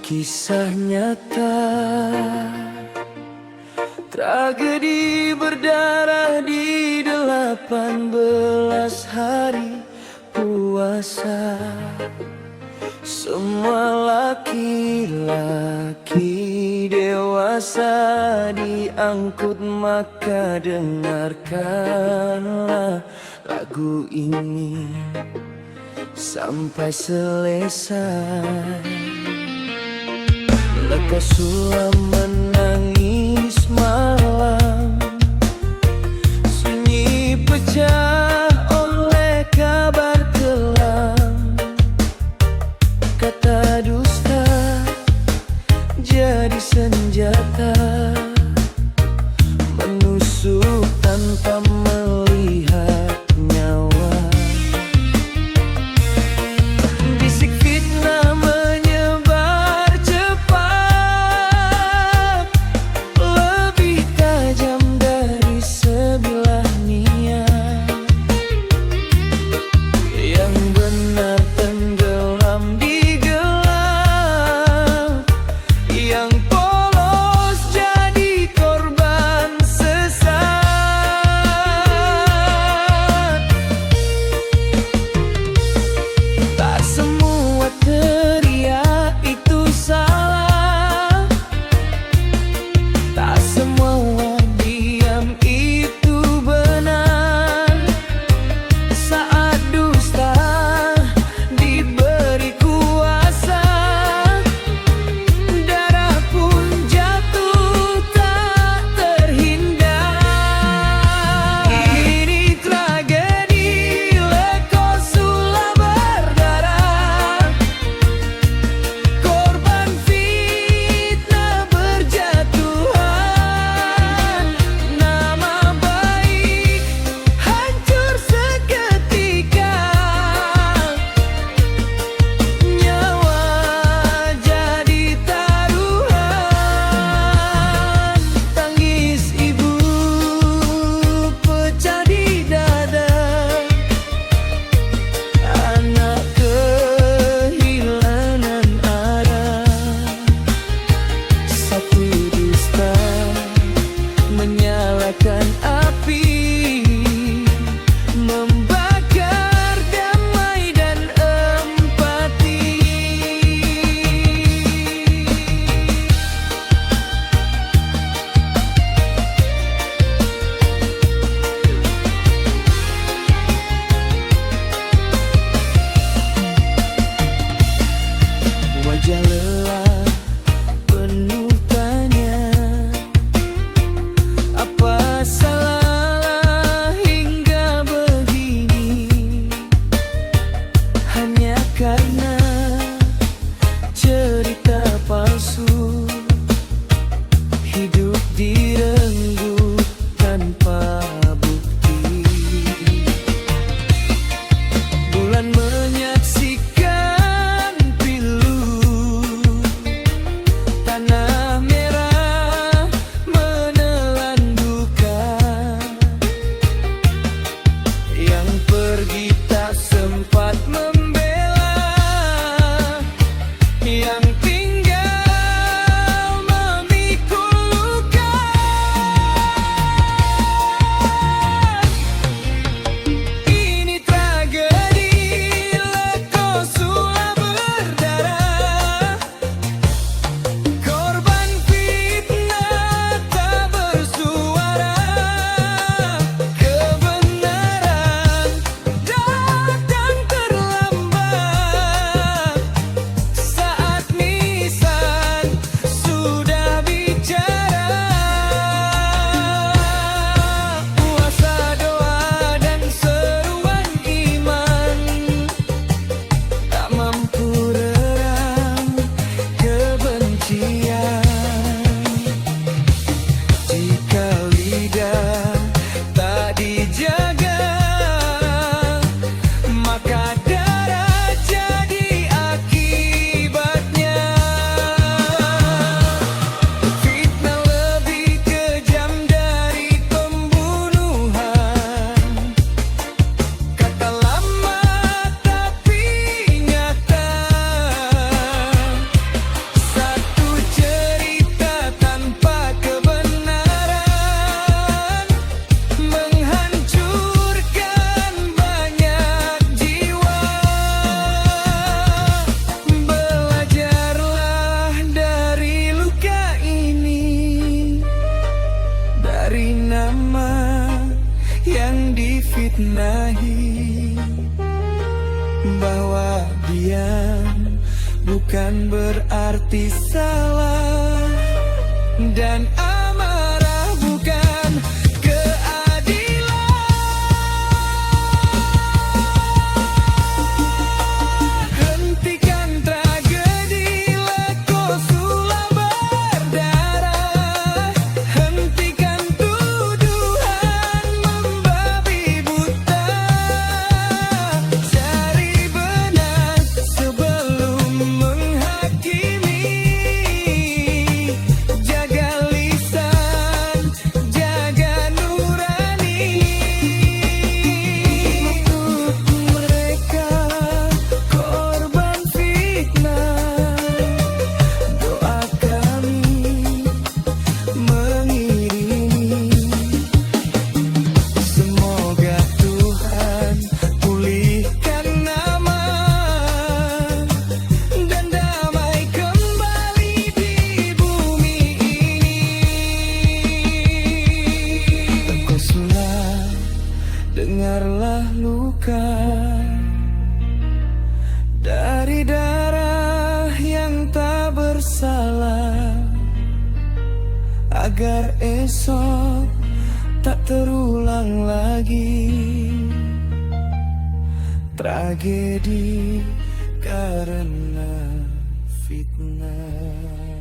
kisah nyata, tragedi berdarah di 18 hari puasa. Semua laki-laki dewasa diangkut, maka dengarkanlah lagu ini sampai selesai. Lekas sulam menangis malam, sunyi pecah oleh kabar kelam. Kata dusta jadi senjata, menusuk tanpa melihat nyawa. Bisik fitnah menyebar cepat, lebih tajam dari sebilah niat. Yang benar tenggelam di gelap, yang polos fitnahi, bahwa diam bukan berarti salah, dan amarah bukan keadilan. Hentikan tragedi Lekosula berdarah, hentikan tuduhan membabi buta, cari benar sebelum menghakimi, jaga lisan, jaga nurani. Untuk mereka korban fitnah, doa kami mengiringi. Semoga Tuhan pulihkan nama dan damai kembali di bumi ini. Lekosula, dengarlah luka dari darah yang tak bersalah, agar esok tak terulang lagi tragedi karena fitnah.